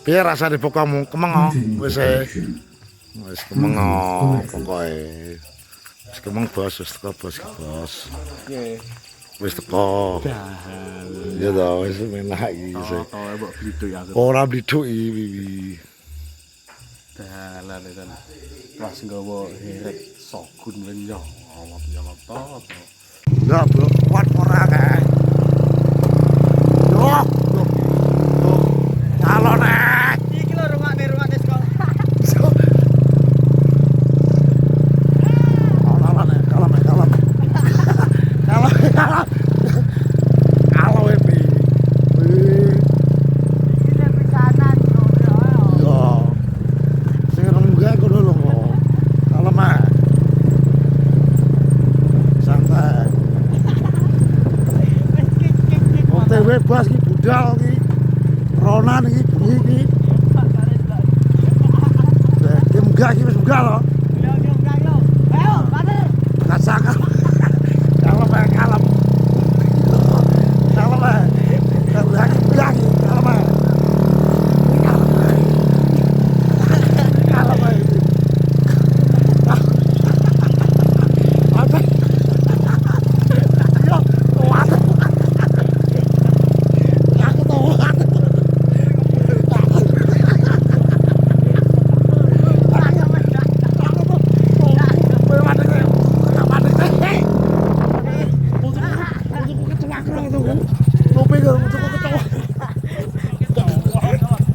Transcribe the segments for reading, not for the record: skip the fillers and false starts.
Piye rasane pokomu kemeng wis kemeng pokoke. Wis kemeng bos, wis teko bos ki bos. Nggih. Wis teko. Ya ta wis menak iki. Oh, mbok bliduk ya. Ora blidhuki wiwi. Dalan itu. Pas nggawa heret sogun lenyong. Nyolot to. Ya, bro, kuat ora kae. Yo. Calone. Iki lho rumahne sekolah. Bebas iki budal iki. Ronan iki bunyi iki. Iki munggah iki wis munggah lho. Yo. Ayo, bater. Kasakan. Kalem ae kalem. Kalem ae. Lagi munggah iki kalem ae. Kalem ae.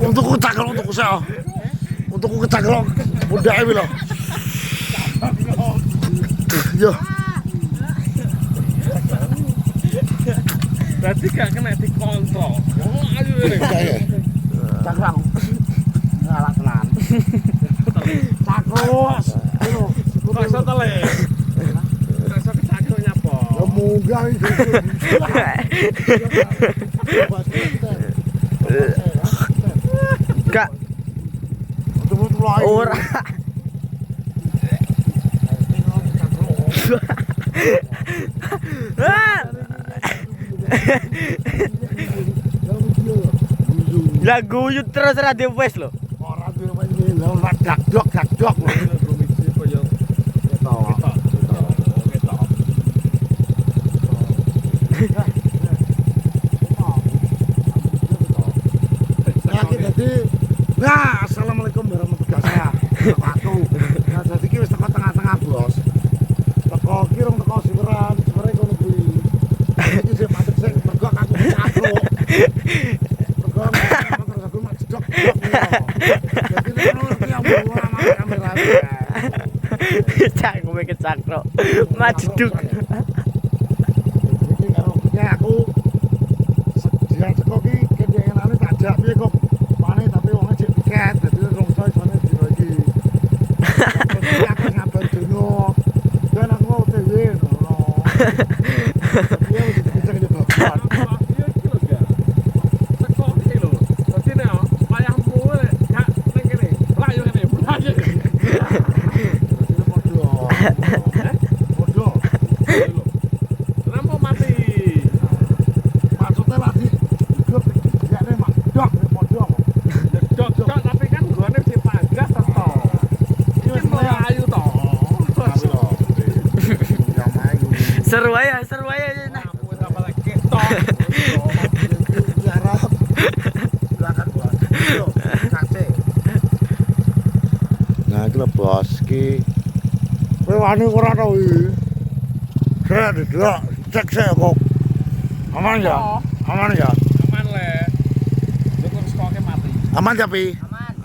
Untuk kecakal mudah iki lho. Yo. Berarti gak kena dikontrol. Oh, ayo ini. Cakram. Ngalah tenan. Cakros. Rasa tele. Rasa kecakal nyapa? Ya munggah iki. Kak. Ora. Lah guyut terus ra wis lho. Ora duwe lho dak-dok. Nah, assalamualaikum warahmatullahi wabarakatuh. Nah, jadi ki wis teko tengah-tengah, Bos. Teko ki rong teko Siweran kono kuwi. Iki sing patek sing mergo aku cakruk. Mergo terus aku mak jedok. Jadi ngono ki ambung sama kamera. Cak kowe kecakrok. Majeduk. Iki karo aku dia teko ki kendenganane tak jak piye kok. Tapi wong cek tiket, dadi rong sono dibagi. Aku ngabar dino. Dan aku mau OTW ngono. Iya wis bisa nyoba. Iya iki lho, Gak. Teko iki lho. Dadi nek wayahmu gak ning kene. Mlayu kene, mlayu. Bodoh. Kenapa mati? Maksudnya lagi grup gak nek mak dok bodoh. Dok, tapi kan gone di pagas to. Iki mlayu to. Seru aja nah. Aku tambah lagi ketok. Arab. Silakan Bos. Yo, kace. Nah, iki lho Bos iki. Kowe wani ora to iki? Saya didelok, cek saya kok. Aman ya? Aman ya? Aman le. Syukur sekoke mati. Aman ya, Pi?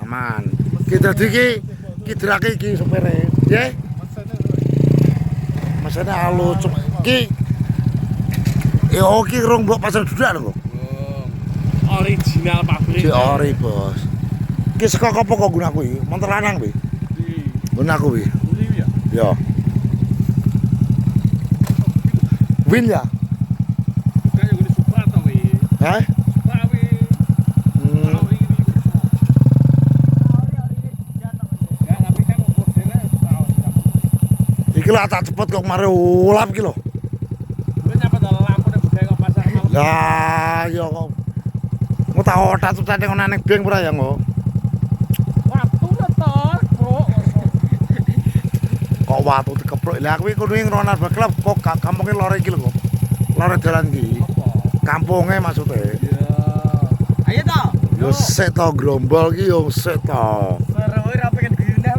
Aman. Kita iki drake iki supere, nggih? Masane halus iki. Yo iki rong mbok pasang dudak lho. Original pabrik. Si ori, Bos. Iki saka apa kok gunaku iki? Montor lanang, Pi. Gunaku, Pi. Iya. Yo. Win ya? Kayak gini Supra to wi. Hah? Supra wi. Ya, tapi kan modelnya Iki lah tak cepet kok mari ulap iki lho. lu nyapa dalam lampu nek budaya kok pasar malam. Lah, yo kok. Mau tak otak tuh tadi ngono ning beng ora ya, Ngo? kok watu dikeplok. Lah kuwi kudu ngronan baklap kok kampunge lore iki lho kok. Lore dalan iki. Apa? Kampunge maksudnya. Ya. Ayo toh. Yo sik to grombol ki yo sik to. Seru ora pengen gune.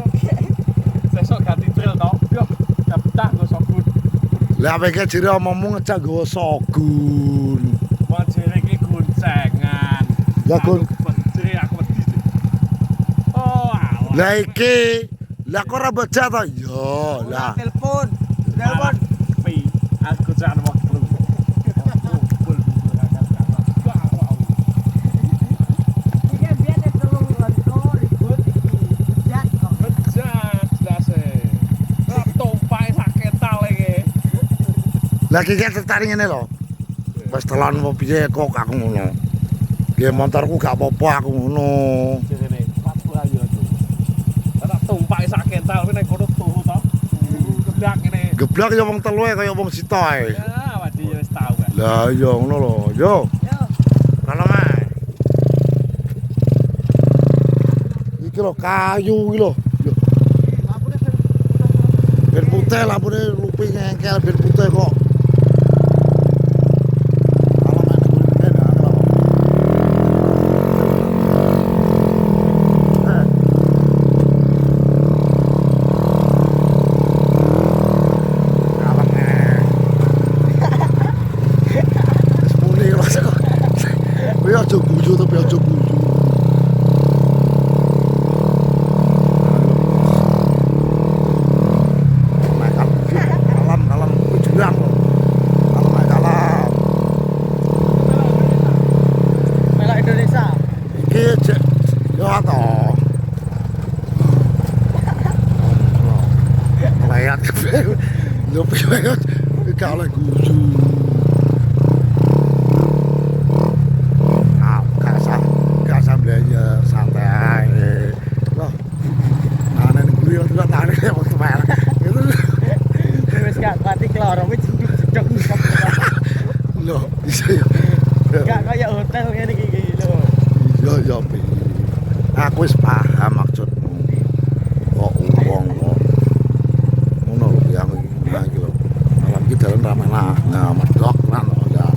Sesuk ganti trail tok. Yo, betah go sobut. Lah pengen jere omongmu ngejak nggawa sogun. Wajere iki goncengan. Ya, Gun. Jere aku wedi. Oh, alah. Lah iki lah kok ora baca to? Yo, lah. Telepon. Telepon. Pi, aku jangan waktu. Lagi kan tertarik ngene lho. Wis telan apa piye kok aku ngono. Nggih motorku gak apa-apa aku ngono. Jene sepatu ayu aku. Ora tumpake sak kental kuwi nek kono tuhu to. Geblak ngene. Geblak ya wong telu kaya wong sita ae. Ya, wadi ya wis tau kan. Lah ya ngono lho. Yo. Kalau mah. Iki lho kayu iki lho. Yo. Ben putih lampune lupi ngengkel ben putih kok. Aja guyu tapi aja guyu. Kalam jurang. Kalam. Melok Indonesia. Iki cek yo to. Layak. Lho piye gak oleh guyu. Belanja santai loh nah ini gue juga tarik ya waktu main itu Wis gak pati kloro wis jeduk loh bisa ya gak kaya hotel ngene iki lho. iya pi aku wis paham maksudmu kok wong kok ngono yang iki lho malam iki dalan rame lah nah medok lan ya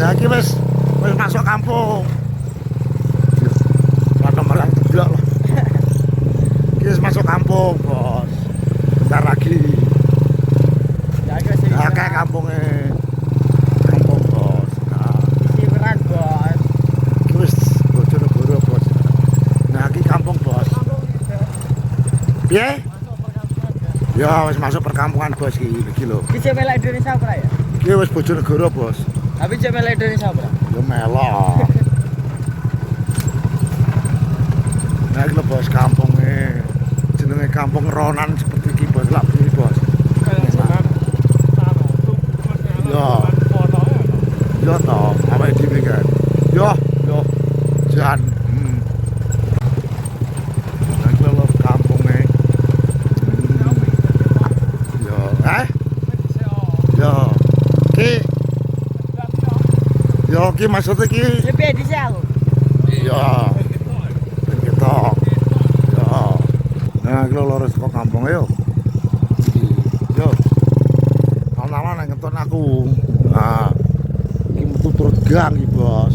Lagi wis masuk kampung. Mana malah teblok loh. Wis masuk kampung, Bos. Bentar lagi. Ya iki sing Kayak kampungnya. Kampung, Bos. Nah, siweran, Bos. iki wis Bojonegoro, Bos. Nah, iki kampung, Bos. Piye? Ya wis masuk perkampungan, Bos iki lho. Iki sing melok Indonesia ora ya? Iki wis Bojonegoro, Bos. Tapi sing melok Indonesia ora? Ya melok. Nah, iki lho Bos kampungnya. Jenenge Kampung Ronan seperti iki Bos. Lah iki Bos. Yo to, awake dhewe kan. Yo. Jan. Nah, iki lho kampungnya. Yo, Yo. Ki maksudnya ki. Lebih di aku. Iya. Gitu. Ya. Nah, iki lho lurus kok kampung yo. Yo. Ana-ana nang ngeton aku. Nah. Iki metu turut gang iki, Bos.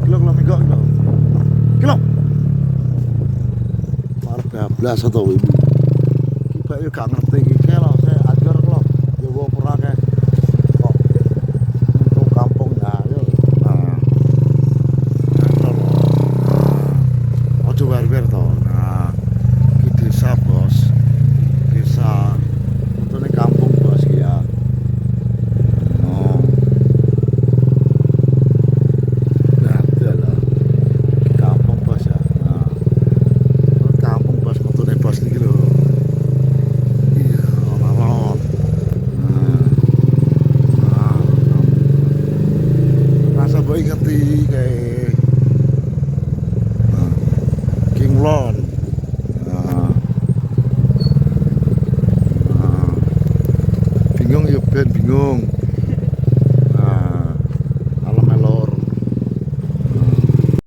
Iki lho minggu iki lho. Iki lho. Arep bablas to iki. Iki bae yo gak ngerti iki. Kae lho, saya ajar lho. Yo wo ora kae. Kok untuk kampung ya yo. Nah. Ojo wer-wer to. Nah, iki desa, Bos. Desa untune kampung, Bos iki ya. Oh. Nah, Kula ingeti kayak King Lon. Bingung ya ben bingung.